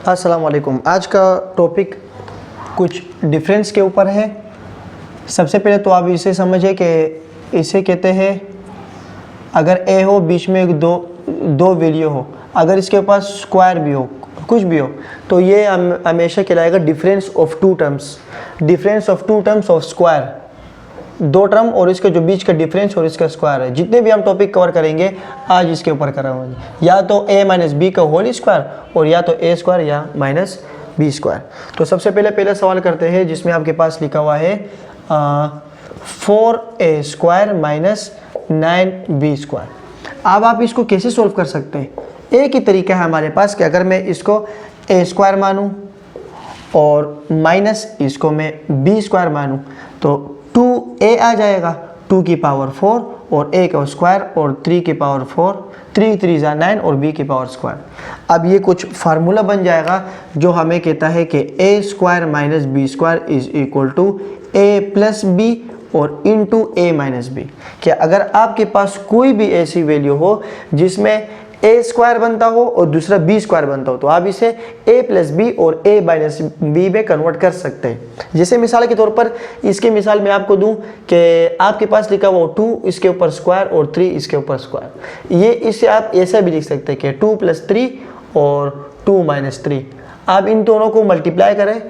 अस्सलाम वालेकुम। आज का टॉपिक कुछ डिफरेंस के ऊपर है। सबसे पहले तो आप इसे समझिए कि इसे कहते हैं अगर ए हो, बीच में एक दो वैल्यू हो, अगर इसके पास स्क्वायर भी हो, कुछ भी हो, तो ये हमेशा कहलाएगा difference of two terms. Difference of two terms of square, दो टर्म और इसके जो बीच का डिफरेंस और इसका स्क्वायर है। जितने भी हम टॉपिक कवर करेंगे आज इसके ऊपर कराएंगे, या तो a माइनस बी का होल स्क्वायर और या तो a स्क्वायर या माइनस बी स्क्वायर। तो सबसे पहले सवाल करते हैं जिसमें आपके पास लिखा हुआ है 4a square minus 9b square. अब आप इसको कैसे सोल्व कर सकते हैं? एक ही तरीका है हमारे पास कि अगर मैं इसको a स्क्वायर मानूं और माइनस इसको मैं b स्क्वायर मानूं तो 2a आ जाएगा, 2 की पावर 4 और a का स्क्वायर और 3 की पावर 4, 3 3 जा 9 और b की पावर स्क्वायर। अब ये कुछ फार्मूला बन जाएगा जो हमें कहता है कि a square minus B square is equal to a plus B और इंटू a माइनस बी। क्या अगर आपके पास कोई भी ऐसी वैल्यू हो जिसमें a स्क्वायर बनता हो और दूसरा b स्क्वायर बनता हो तो आप इसे a प्लस बी और a माइनस बी में कन्वर्ट कर सकते हैं। जैसे मिसाल के तौर पर इसके मिसाल मैं आपको दूं कि आपके पास लिखा हुआ 2 इसके ऊपर स्क्वायर और 3 इसके ऊपर स्क्वायर। ये इसे आप ऐसा भी लिख सकते हैं कि 2 प्लस 3 और 2 माइनस 3। आप इन दोनों को मल्टीप्लाई करें,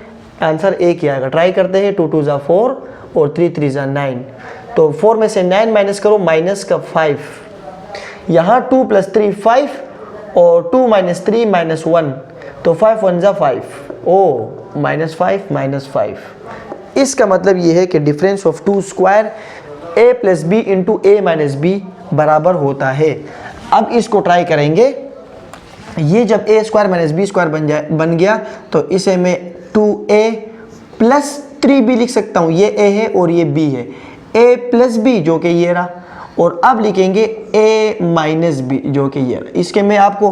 आंसर एक ही आएगा। ट्राई करते हैं, 2 2 जा 4 और 3 3 जा 9। तो 4 में से 9 माइनस करो, माइनस का 5। यहाँ 2 प्लस 3 5 और 2 माइनस 3 माइनस 1, तो 5 1 जा 5, ओ माइनस 5 माइनस 5। इसका मतलब ये है कि difference of two square a plus B into A minus B बराबर होता है। अब इसको ट्राई करेंगे। ये जब a square minus B square बन गया तो इसे मैं 2a प्लस 3b लिख सकता हूँ। ये a है और ये b है, a प्लस b जो कि ये रहा, और अब लिखेंगे a माइनस बी जो कि ये रहा। इसके मैं आपको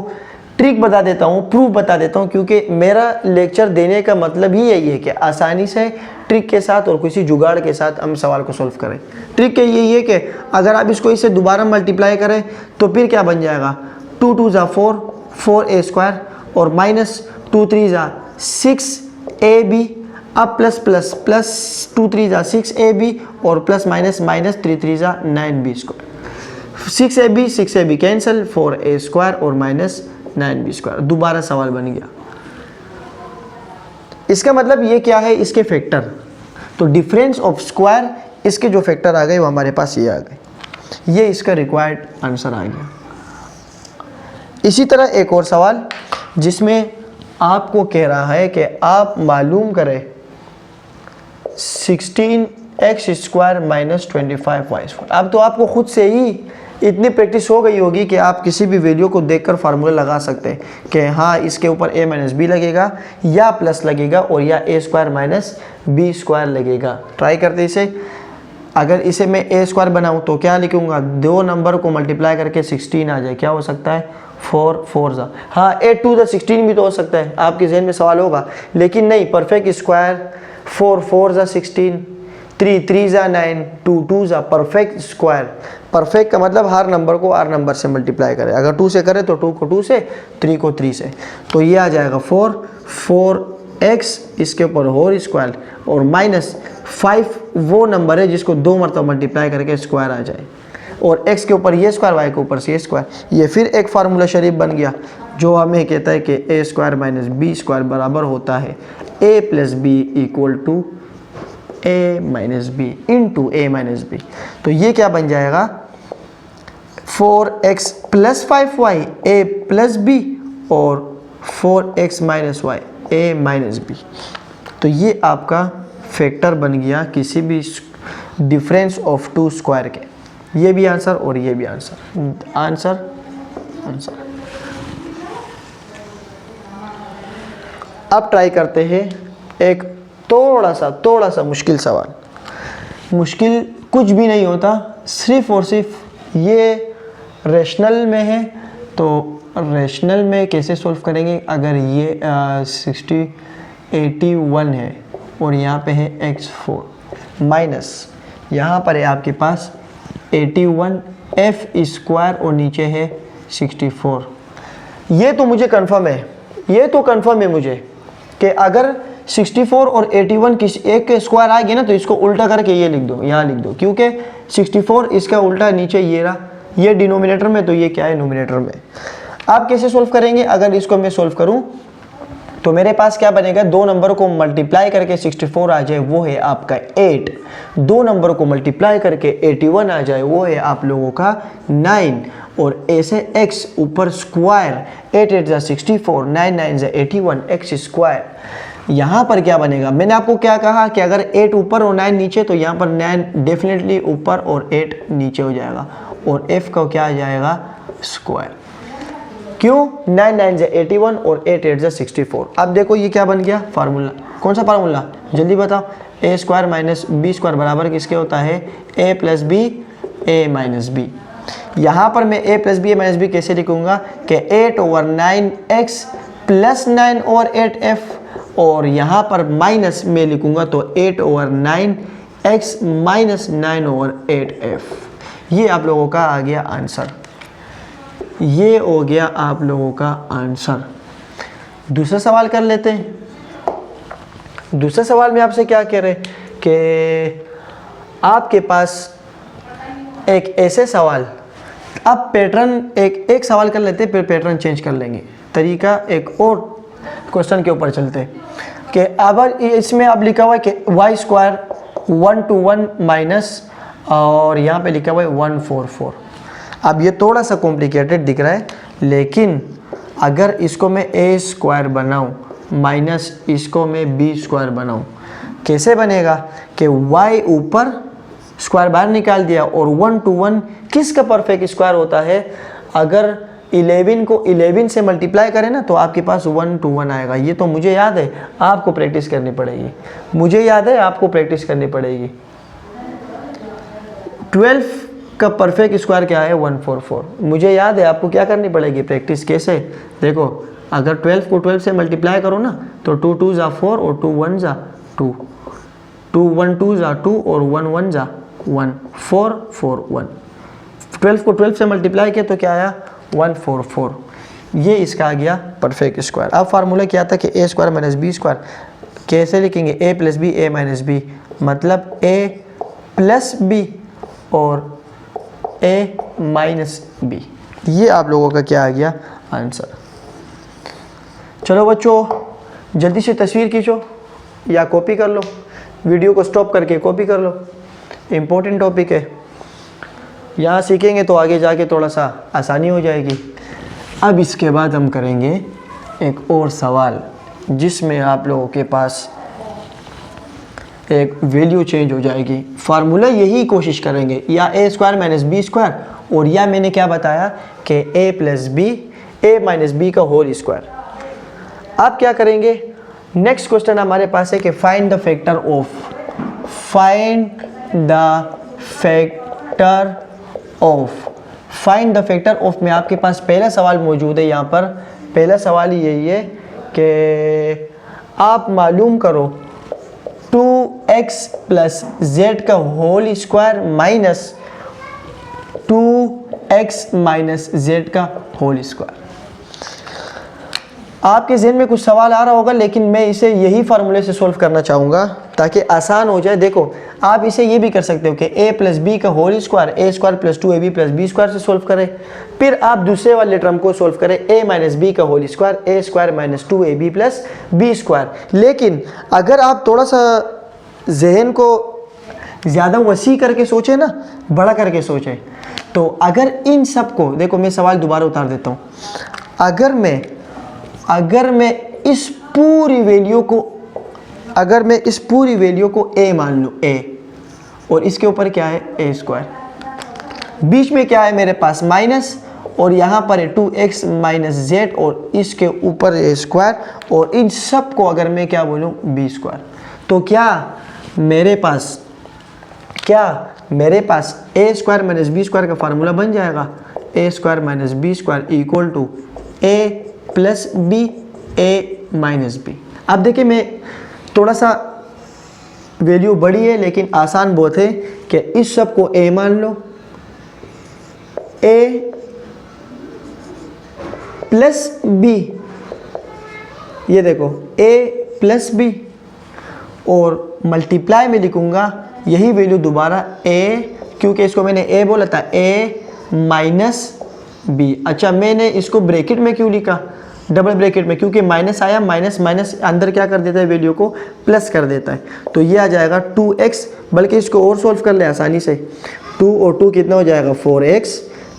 ट्रिक बता देता हूँ, प्रूफ बता देता हूँ, क्योंकि मेरा लेक्चर देने का मतलब ही यही है कि आसानी से ट्रिक के साथ और किसी जुगाड़ के साथ हम सवाल को सॉल्व करें। ट्रिक यही है कि अगर आप इसको इससे दोबारा मल्टीप्लाई करें तो फिर क्या बन जाएगा, 2 2 जा 4, 4a स्क्वायर और माइनस 2 3 जा 6ab, अब प्लस प्लस प्लस 2 3 जा 6ab और प्लस माइनस माइनस 3 3 जा 9b square. 6ab cancel, 4a square और माइनस 9b स्क्वायर। दोबारा सवाल बन गया। इसका मतलब ये क्या है, इसके फैक्टर। तो डिफरेंस ऑफ स्क्वायर, इसके जो फैक्टर आ गए वो हमारे पास ये आ गए। ये इसका रिक्वायर्ड आंसर आ गया। इसी तरह एक और सवाल जिसमें आपको कह रहा है कि आप मालूम करें 16x square minus 25y square. अब तो आपको खुद से ही इतनी प्रैक्टिस हो गई होगी कि आप किसी भी वैल्यू को देखकर फार्मूला लगा सकते हैं कि हाँ इसके ऊपर a माइनस बी लगेगा या प्लस लगेगा और या a square minus B square लगेगा। ट्राई करते इसे। अगर इसे मैं a स्क्वायर बनाऊँ तो क्या लिखूँगा, दो नंबर को मल्टीप्लाई करके 16 आ जाए। क्या हो सकता है, 4 4 जा, हाँ 8 2 जा 16 भी तो हो सकता है। आपके जहन में सवाल होगा, लेकिन नहीं, परफेक्ट स्क्वायर 4 4 जा 16, 3 3 जा 9, 2 2 जा परफेक्ट स्क्वायर। परफेक्ट का मतलब हर नंबर को हर नंबर से मल्टीप्लाई करें। अगर 2 से करें तो 2 को 2 से, 3 को 3 से, तो ये आ जाएगा 4x इसके ऊपर होल स्क्वायर और माइनस 5 वो नंबर है जिसको 2 मरतबा मल्टीप्लाई करके स्क्वायर आ जाए, और x के ऊपर ये स्क्वायर, y के ऊपर से ये स्क्वायर। ये फिर एक फार्मूला शरीफ बन गया जो हमें कहता है कि a square minus B square बराबर होता है a plus B equal to a minus B into a minus B. तो ये क्या बन जाएगा, 4x plus 5y a plus B और 4x minus y a minus B. तो ये आपका फैक्टर बन गया किसी भी डिफरेंस ऑफ टू स्क्वायर के। ये भी आंसर और ये भी आंसर, आंसर आंसर। अब ट्राई करते हैं एक थोड़ा सा मुश्किल सवाल। मुश्किल कुछ भी नहीं होता, सिर्फ और सिर्फ ये रेशनल में है। तो रेशनल में कैसे सॉल्व करेंगे, अगर ये 81 है और यहाँ पे है x4 माइनस यहाँ पर है आपके पास 81 f स्क्वायर और नीचे है 64। ये तो मुझे कंफर्म है ये तो कंफर्म है मुझे कि अगर 64 और 81 किसी एक के स्क्वायर आएगी ना तो इसको उल्टा करके ये लिख दो, यहाँ लिख दो, क्योंकि 64 इसका उल्टा नीचे ये रहा, ये डिनोमिनेटर में तो ये क्या है नोमिनेटर में। आप कैसे सोल्व करेंगे? अगर इसको मैं सोल्व करूं तो मेरे पास क्या बनेगा, दो नंबर को मल्टीप्लाई करके 64 आ जाए वो है आपका 8, दो नंबर को मल्टीप्लाई करके 81 आ जाए वो है आप लोगों का 9, और ऐसे x ऊपर स्क्वायर 8 8 जा 64, 9 9 जा 81 x स्क्वायर। यहाँ पर क्या बनेगा, मैंने आपको क्या कहा कि अगर 8 ऊपर और 9 नीचे तो यहाँ पर 9 डेफिनेटली ऊपर और 8 नीचे हो जाएगा, और f का क्या आ जाएगा स्क्वायर। क्यों? 9 9 जा 81 और 8 8 जा 64। अब देखो ये क्या बन गया फार्मूला, कौन सा फार्मूला जल्दी बताओ, a square minus B square बराबर किसके होता है, a plus B a minus B. यहाँ पर मैं a plus B a minus B कैसे लिखूंगा कि 8 over 9x plus 9 over 8f, और यहाँ पर माइनस में लिखूंगा तो 8 over 9x minus 9 over 8f। ये आप लोगों का आ गया आंसर, ये हो गया आप लोगों का आंसर। दूसरा सवाल कर लेते हैं। दूसरा सवाल में आपसे क्या कह रहे कि आपके पास एक ऐसे सवाल, अब पैटर्न एक सवाल कर लेते हैं फिर पैटर्न चेंज कर लेंगे, तरीका एक और क्वेश्चन के ऊपर चलते हैं कि अब इसमें अब लिखा हुआ है कि y स्क्वायर 1 to 1 माइनस, और यहाँ पे लिखा हुआ है 144। अब ये थोड़ा सा कॉम्प्लिकेटेड दिख रहा है, लेकिन अगर इसको मैं a स्क्वायर बनाऊँ माइनस इसको मैं b स्क्वायर बनाऊँ, कैसे बनेगा कि y ऊपर स्क्वायर बाहर निकाल दिया, और 1 to 1 किसका परफेक्ट स्क्वायर होता है, अगर 11 को 11 से मल्टीप्लाई करें ना तो आपके पास 1 to 1 आएगा। ये तो मुझे याद है, आपको प्रैक्टिस करनी पड़ेगी, मुझे याद है आपको प्रैक्टिस करनी पड़ेगी। 12 का परफेक्ट स्क्वायर क्या है 144, मुझे याद है, आपको क्या करनी पड़ेगी प्रैक्टिस। कैसे? देखो अगर 12 को 12 से मल्टीप्लाई करो ना तो 2 2 जा 4 और 2 1 जा 2, 2 1 2 जा 2 और 1 1 जा 1, 4 4 1। 12 को 12 से मल्टीप्लाई किया तो क्या आया 144। ये इसका आ गया परफेक्ट स्क्वायर। अब फार्मूला क्या था कि a square minus B square, कैसे लिखेंगे, a plus B a minus B, मतलब a प्लस बी और a माइनस बी। ये आप लोगों का क्या आ गया आंसर। चलो बच्चों जल्दी से तस्वीर खींचो या कॉपी कर लो, वीडियो को स्टॉप करके कॉपी कर लो, इम्पोर्टेंट टॉपिक है, यहाँ सीखेंगे तो आगे जाके थोड़ा सा आसानी हो जाएगी। अब इसके बाद हम करेंगे एक और सवाल जिसमें आप लोगों के पास एक वैल्यू चेंज हो जाएगी। फार्मूला यही कोशिश करेंगे, या a square minus B square, और या मैंने क्या बताया कि a plus B a minus B का होल स्क्वायर। आप क्या करेंगे, नेक्स्ट क्वेश्चन हमारे पास है कि find the factor of, find the factor of, find the factor of में आपके पास पहला सवाल मौजूद है। यहाँ पर पहला सवाल यही है कि आप मालूम करो 2x प्लस z का whole square minus 2x minus z का होल स्क्वायर। आपके जहन में कुछ सवाल आ रहा होगा, लेकिन मैं इसे यही फार्मूले से सॉल्व करना चाहूँगा ताकि आसान हो जाए। देखो आप इसे ये भी कर सकते हो कि a प्लस बी का whole square a square plus 2ab plus B square से सॉल्व करें, फिर आप दूसरे वाले टर्म को सॉल्व करें a माइनस बी का whole square a square minus 2ab plus B square. लेकिन अगर आप थोड़ा सा जहन को ज़्यादा वसी करके सोचें ना, बड़ा करके सोचें, तो अगर इन सब को, देखो मैं सवाल दोबारा उतार देता हूँ, अगर मैं इस पूरी वैल्यू को, अगर मैं इस पूरी वैल्यू को a मान लूँ, a, और इसके ऊपर क्या है a स्क्वायर, बीच में क्या है मेरे पास माइनस, और यहाँ पर है 2x माइनस z, और इसके ऊपर a स्क्वायर, और इन सब को अगर मैं क्या बोलूँ b स्क्वायर, तो क्या मेरे पास a square minus B square का फार्मूला बन जाएगा, a square minus B square equal to a plus B a minus B. अब देखिए मैं थोड़ा सा वैल्यू बड़ी है लेकिन आसान बहुत है कि इस सब को a मान लो, a प्लस बी ये देखो a प्लस बी और मल्टीप्लाई में लिखूँगा यही वैल्यू दोबारा a, क्योंकि इसको मैंने a बोला था, a माइनस बी। अच्छा मैंने इसको ब्रैकेट में क्यों लिखा, डबल ब्रैकेट में, क्योंकि माइनस आया, माइनस माइनस अंदर क्या कर देता है, वैल्यू को प्लस कर देता है। तो ये आ जाएगा 2x, बल्कि इसको और सॉल्व कर ले आसानी से। 2 और 2 कितना हो जाएगा 4x,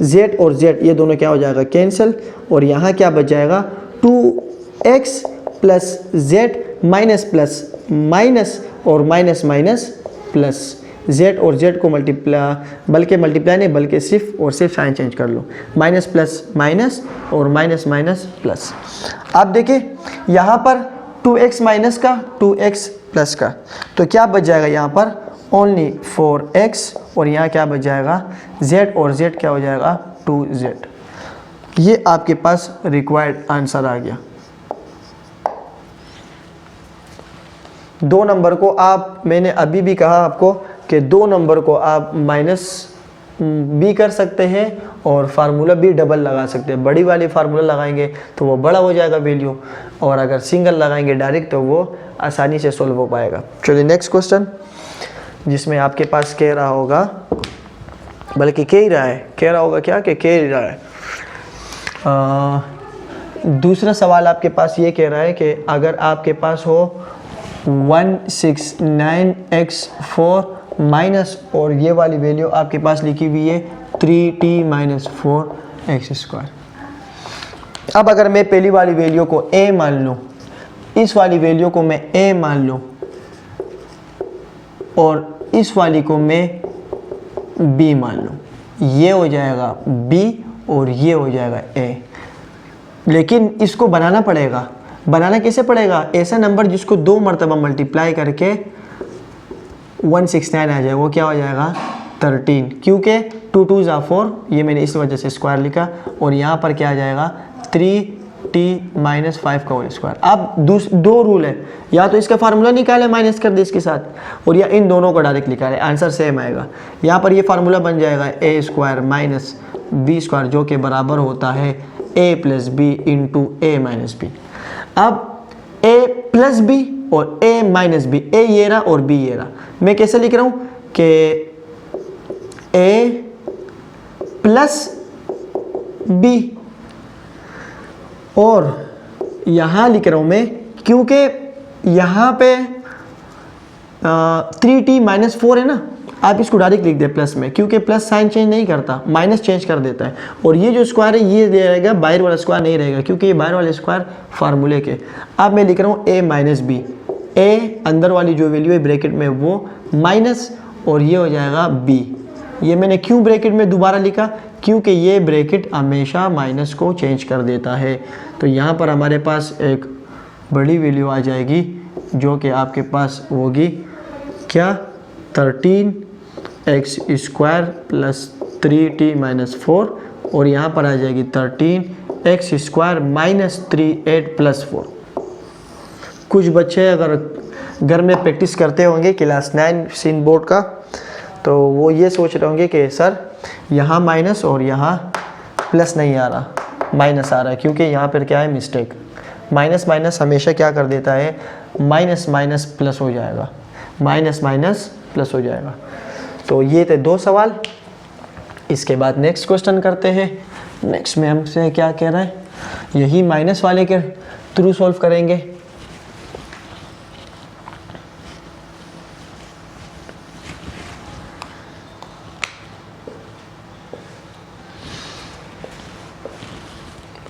z और z ये दोनों क्या हो जाएगा कैंसिल, और यहाँ क्या बच जाएगा 2x plus z minus plus minus और माइनस माइनस प्लस, z और z को मल्टीप्लाई नहीं बल्कि सिर्फ और सिर्फ साइन चेंज कर लो, माइनस प्लस माइनस और माइनस माइनस प्लस। अब देखिए यहाँ पर 2x माइनस का 2x प्लस का, तो क्या बच जाएगा यहाँ पर ओनली 4x, और यहाँ क्या बच जाएगा z और z क्या हो जाएगा 2z। ये आपके पास रिक्वायर्ड आंसर आ गया। 2 नंबर को आप, मैंने अभी भी कहा आपको कि 2 नंबर को आप माइनस भी कर सकते हैं और फार्मूला भी डबल लगा सकते हैं। बड़ी वाली फार्मूला लगाएंगे तो वो बड़ा हो जाएगा वैल्यू, और अगर सिंगल लगाएंगे डायरेक्ट तो वो आसानी से सॉल्व हो पाएगा। चलिए नेक्स्ट क्वेश्चन, जिसमें आपके पास कह रहा होगा, बल्कि कह रहा होगा क्या कि कह रहा है, दूसरा सवाल आपके पास ये कह रहा है कि अगर आपके पास हो 169x4 माइनस, और ये वाली वैल्यू आपके पास लिखी हुई है 3t माइनस 4x²। अब अगर मैं पहली वाली वैल्यू को a मान लूँ, इस वाली वैल्यू को मैं a मान लूँ, और इस वाली को मैं b मान लूँ, ये हो जाएगा b और ये हो जाएगा a। लेकिन इसको बनाना पड़ेगा। बनाना कैसे पड़ेगा, ऐसा नंबर जिसको 2 मरतबा मल्टीप्लाई करके 169 आ जाए, वो क्या हो जाएगा 13, क्योंकि 2 2 ज़ा 4, ये मैंने इस वजह से स्क्वायर लिखा, और यहाँ पर क्या आ जाएगा 3t माइनस 5 का होल स्क्वायर। अब 2 रूल है, या तो इसका फार्मूला निकाले माइनस कर दे इसके साथ, और या इन दोनों को डायरेक्ट निकाले, आंसर सेम आएगा। यहाँ पर ये फार्मूला बन जाएगा a² माइनस b², जो कि बराबर होता है a plus B into a minus B. अब a प्लस बी और a माइनस बी, a ये रहा और b ये रहा, मैं कैसे लिख रहा हूँ कि a प्लस b, और यहाँ लिख रहा हूँ मैं क्योंकि यहाँ पे 3t माइनस 4 है ना, आप इसको डायरेक्ट लिख दे प्लस में, क्योंकि प्लस साइन चेंज नहीं करता, माइनस चेंज कर देता है। और ये जो स्क्वायर है ये रहेगा, बाहर वाला स्क्वायर नहीं रहेगा, क्योंकि ये बाहर वाले स्क्वायर फार्मूले के। अब मैं लिख रहा हूँ a माइनस बी, a अंदर वाली जो वैल्यू है ब्रैकेट में वो माइनस, और ये हो जाएगा b। ये मैंने क्यों ब्रैकेट में दोबारा लिखा, क्योंकि ये ब्रैकेट हमेशा माइनस को चेंज कर देता है। तो यहाँ पर हमारे पास एक बड़ी वैल्यू आ जाएगी, जो कि आपके पास होगी क्या 13x² प्लस 3t माइनस 4, और यहाँ पर आ जाएगी 13x² माइनस 3 प्लस 4। कुछ बच्चे अगर घर में प्रैक्टिस करते होंगे क्लास 9 सीन बोर्ड का, तो वो ये सोच रहे होंगे कि सर यहाँ माइनस और यहाँ प्लस नहीं आ रहा, माइनस आ रहा है, क्योंकि यहाँ पर क्या है मिस्टेक, माइनस माइनस हमेशा क्या कर देता है, माइनस माइनस प्लस हो जाएगा, माइनस माइनस प्लस हो जाएगा। तो ये थे 2 सवाल। इसके बाद नेक्स्ट क्वेश्चन करते हैं। नेक्स्ट में हमसे क्या कह रहा है, यही माइनस वाले के थ्रू सॉल्व करेंगे।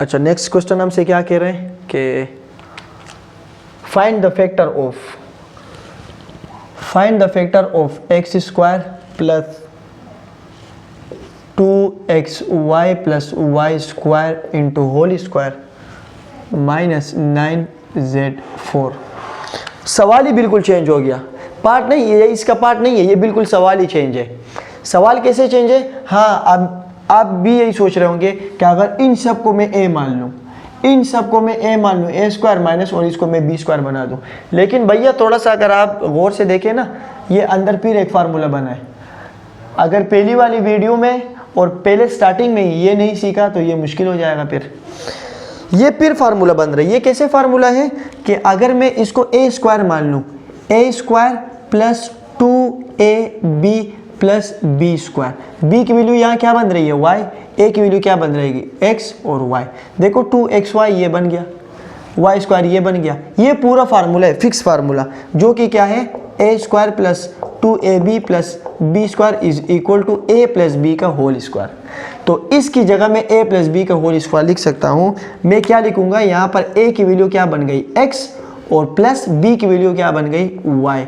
अच्छा नेक्स्ट क्वेश्चन हमसे क्या कह रहे हैं कि find the factor of x² plus 2xy plus y² into whole square minus 9z4। सवाल ही बिल्कुल चेंज हो गया, पार्ट नहीं है इसका, पार्ट नहीं है ये, बिल्कुल सवाल ही चेंज है। सवाल कैसे चेंज है, हाँ अब आप भी यही सोच रहे होंगे कि अगर इन सब को मैं a मान लूँ, इन सबको मैं a मान लूँ, a² माइनस, और इसको मैं b² बना दूँ। लेकिन भैया थोड़ा सा अगर आप गौर से देखें ना, ये अंदर फिर एक फार्मूला बना है। अगर पहली वाली वीडियो में और पहले स्टार्टिंग में ये नहीं सीखा तो ये मुश्किल हो जाएगा फिर। ये फिर फार्मूला बन रहा है। ये कैसे फार्मूला है कि अगर मैं इसको ए स्क्वायर मान लूँ, a square plus 2ab plus B square, b की वैल्यू यहाँ क्या बन रही है y, ए की वैल्यू क्या बन रहेगी x और y। देखो 2xy ये बन गया, y स्क्वायर ये बन गया। ये पूरा फार्मूला है, फिक्स फार्मूला, जो कि क्या है a square plus 2ab plus B square is equal to a plus B का होल स्क्वायर। तो इसकी जगह मैं a प्लस बी का होल स्क्वायर लिख सकता हूँ। मैं क्या लिखूंगा, यहाँ पर a की वैल्यू क्या बन गई x और प्लस b की वैल्यू क्या बन गई y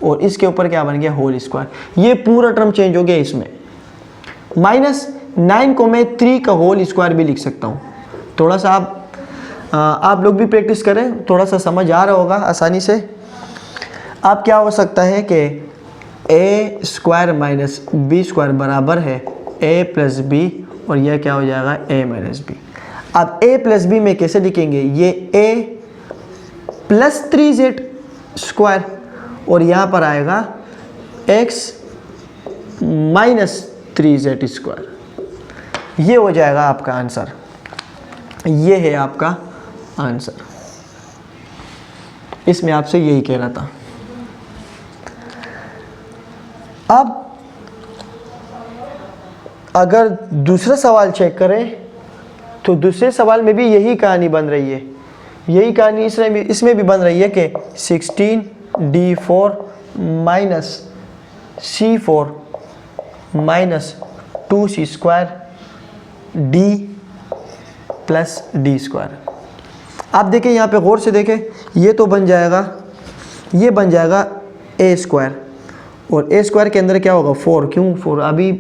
और इसके ऊपर क्या बन गया होल स्क्वायर। ये पूरा टर्म चेंज हो गया इसमें। माइनस 9 को मैं 3 का होल स्क्वायर भी लिख सकता हूँ। थोड़ा सा आप लोग भी प्रैक्टिस करें, थोड़ा सा समझ आ रहा होगा आसानी से। अब क्या हो सकता है कि ए स्क्वायर माइनस बी स्क्वायर बराबर है ए प्लस बी और यह क्या हो जाएगा ए माइनस बी। अब ए प्लस बी में कैसे लिखेंगे, ये ए प्लस 3z स्क्वायर और यहाँ पर आएगा x माइनस 3z स्क्वायर। ये हो जाएगा आपका आंसर, ये है आपका आंसर। इसमें आपसे यही कह रहा था। अब अगर दूसरा सवाल चेक करें तो दूसरे सवाल में भी यही कहानी बन रही है। यही कहानी इसमें भी बन रही है कि 16d4 minus c4 minus 2c square d plus D square. आप देखें यहाँ पे गौर से देखें, ये तो बन जाएगा, ये बन जाएगा ए स्क्वायर और ए स्क्वायर के अंदर क्या होगा 4। क्यों 4? अभी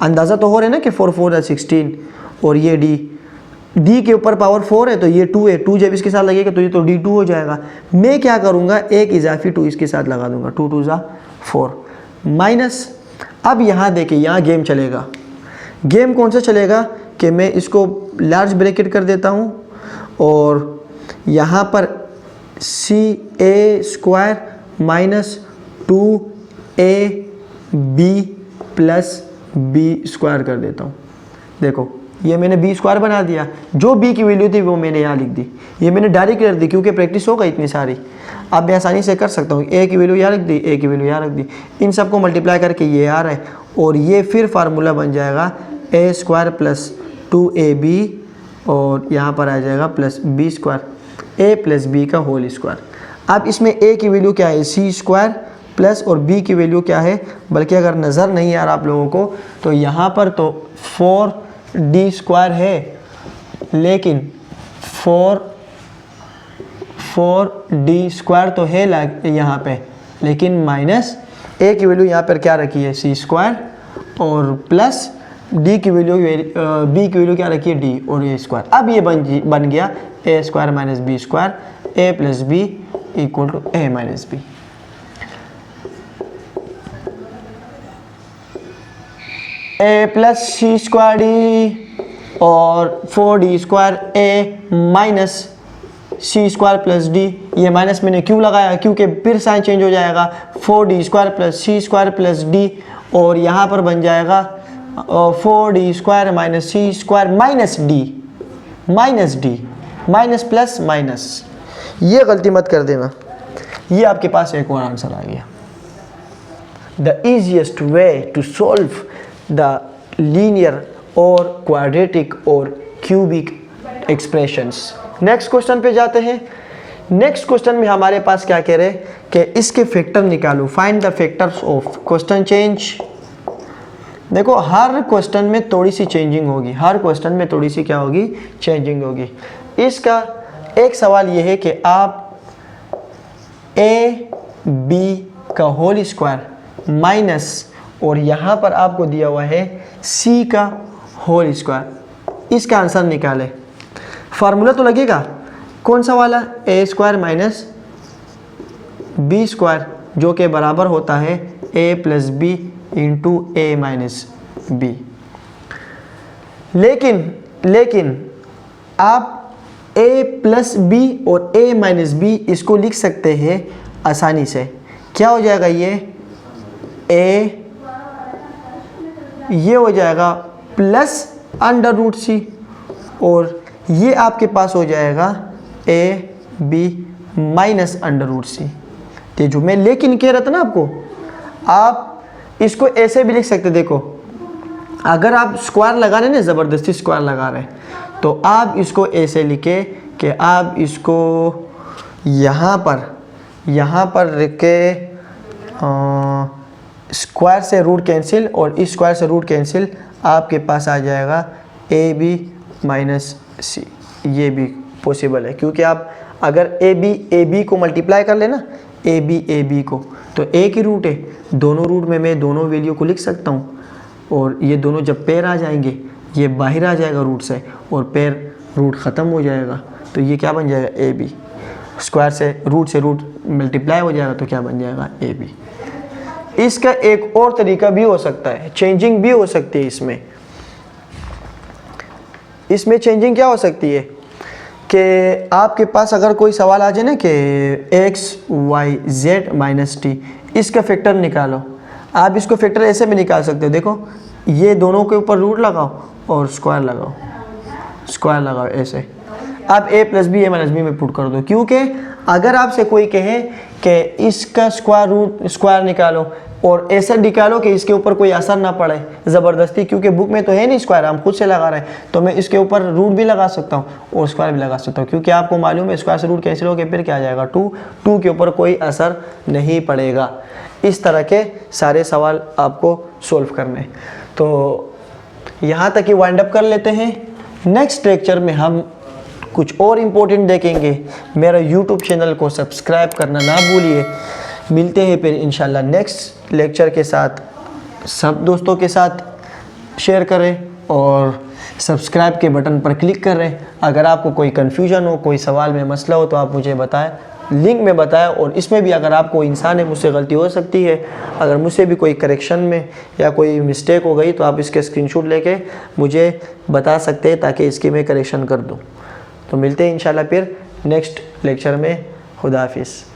अंदाज़ा तो हो रहा है ना कि 4 4 है 16 और ये डी के ऊपर पावर 4 है तो ये 2 है, 2 जब इसके साथ लगेगा तो ये तो d2 हो जाएगा। मैं क्या करूँगा, एक इजाफी 2 इसके साथ लगा दूंगा, 2 2 ज़ा 4 माइनस। अब यहाँ देखिए, यहाँ गेम चलेगा। गेम कौन सा चलेगा कि मैं इसको लार्ज ब्रैकेट कर देता हूँ और यहाँ पर see a square minus 2ab plus B square कर देता हूँ। देखो ये मैंने बी स्क्वायर बना दिया, जो बी की वैल्यू थी वो मैंने यहाँ लिख दी। ये मैंने डायरेक्ट कर दी क्योंकि प्रैक्टिस हो गई इतनी सारी। अब मैं आसानी से कर सकता हूँ, ए की वैल्यू यहाँ रख दी, ए की वैल्यू यहाँ रख दी, इन सबको मल्टीप्लाई करके ये आ रहा है और ये फिर फार्मूला बन जाएगा ए स्क्वायर प्लस 2ab और यहाँ पर आ जाएगा plus B square a plus B का होल स्क्वायर। अब इसमें ए की वैल्यू क्या है सी स्क्वायर प्लस और बी की वैल्यू क्या है, बल्कि अगर नज़र नहीं आ रहा आप लोगों को तो यहाँ पर तो 4d स्क्वायर है, लेकिन 4d स्क्वायर तो है यहाँ पे, लेकिन माइनस ए की वैल्यू यहाँ पर क्या रखी है सी स्क्वायर और प्लस डी की वैल्यू बी की वैल्यू क्या रखी है डी और ए स्क्वायर। अब ये बन गया a square minus B square a plus B equal to a minus b. A plus c square d और 4d square a minus c square plus d. ये माइनस मैंने क्यों लगाया, क्योंकि फिर साइन चेंज हो जाएगा 4d square plus c square plus d और यहाँ पर बन जाएगा 4d square minus c square minus d minus plus minus. ये गलती मत कर देना। ये आपके पास एक और आंसर आ गया। The easiest way to solve the linear और क्वाड्रेटिक और क्यूबिक एक्सप्रेशंस। नेक्स्ट क्वेश्चन पे जाते हैं। नेक्स्ट क्वेश्चन में हमारे पास क्या कह रहे हैं कि इसके फैक्टर निकालो, find the factors of. Question change. देखो हर क्वेश्चन में थोड़ी सी चेंजिंग होगी, हर क्वेश्चन में थोड़ी सी क्या होगी चेंजिंग होगी। इसका एक सवाल ये है कि आप ए बी का होल स्क्वायर माइनस और यहाँ पर आपको दिया हुआ है सी का होल स्क्वायर, इसका आंसर निकालें। फार्मूला तो लगेगा कौन सा वाला, ए स्क्वायर माइनस बी स्क्वायर जो कि बराबर होता है ए plus B into A minus B. लेकिन आप a प्लस बी और a माइनस बी इसको लिख सकते हैं आसानी से। क्या हो जाएगा ये हो जाएगा प्लस अंडर रूट सी और ये आपके पास हो जाएगा a b minus under root c. ये जो मैं लेकिन कह रहा था ना आपको, आप इसको ऐसे भी लिख सकते। देखो अगर आप स्क्वायर लगा रहे हैं ना, ज़बरदस्ती स्क्वायर लगा रहे हैं, तो आप इसको ऐसे लिखे कि आप इसको यहाँ पर रख के स्क्वायर से रूट कैंसिल और इस स्क्वायर से रूट कैंसिल, आपके पास आ जाएगा ए बी माइनस सी। ये भी पॉसिबल है, क्योंकि आप अगर ए बी को मल्टीप्लाई कर लेना, ए बी को, तो एक ही रूट है, दोनों रूट में मैं दोनों वैल्यू को लिख सकता हूँ, और ये दोनों जब पेयर आ जाएंगे, ये बाहर आ जाएगा रूट से, और पेयर रूट ख़त्म हो जाएगा, तो ये क्या बन जाएगा ए बी। स्क्वायर से रूट मल्टीप्लाई हो जाएगा, तो क्या बन जाएगा ए बी। इसका एक और तरीका भी हो सकता है, चेंजिंग भी हो सकती है इसमें चेंजिंग क्या हो सकती है कि आपके पास अगर कोई सवाल आ जाए ना कि X Y Z minus T, इसका फैक्टर निकालो, आप इसको फैक्टर ऐसे भी निकाल सकते हो। देखो ये दोनों के ऊपर रूट लगाओ और स्क्वायर लगाओ ऐसे, आप a plus B A minus B में पुट कर दो। क्योंकि अगर आपसे कोई कहे कि इसका स्क्वायर निकालो और ऐसा निकालो कि इसके ऊपर कोई असर ना पड़े ज़बरदस्ती, क्योंकि बुक में तो है नहीं स्क्वायर, हम खुद से लगा रहे हैं, तो मैं इसके ऊपर रूट भी लगा सकता हूँ और स्क्वायर भी लगा सकता हूँ, क्योंकि आपको मालूम है स्क्वायर से रूट कैंसिल हो के फिर क्या आ जाएगा 2 के ऊपर कोई असर नहीं पड़ेगा। इस तरह के सारे सवाल आपको सोल्व करने। तो यहाँ तक ही वाइंड अप कर लेते हैं। नेक्स्ट लेक्चर में हम कुछ और इम्पोर्टेंट देखेंगे। मेरा यूट्यूब चैनल को सब्सक्राइब करना ना भूलिए। मिलते हैं फिर इंशाल्लाह नेक्स्ट लेक्चर के साथ। सब दोस्तों के साथ शेयर करें और सब्सक्राइब के बटन पर क्लिक करें। अगर आपको कोई कन्फ्यूजन हो, कोई सवाल में मसला हो, तो आप मुझे बताएं, लिंक में बताएं। और इसमें भी अगर आपको इंसान है, मुझसे गलती हो सकती है, अगर मुझसे भी कोई करेक्शन में या कोई मिस्टेक हो गई, तो आप इसके स्क्रीनशॉट लेके मुझे बता सकते हैं, ताकि इसकी मैं करेक्शन कर दूँ। तो मिलते हैं इंशाल्लाह फिर नेक्स्ट लेक्चर में। खुदा हाफिज़।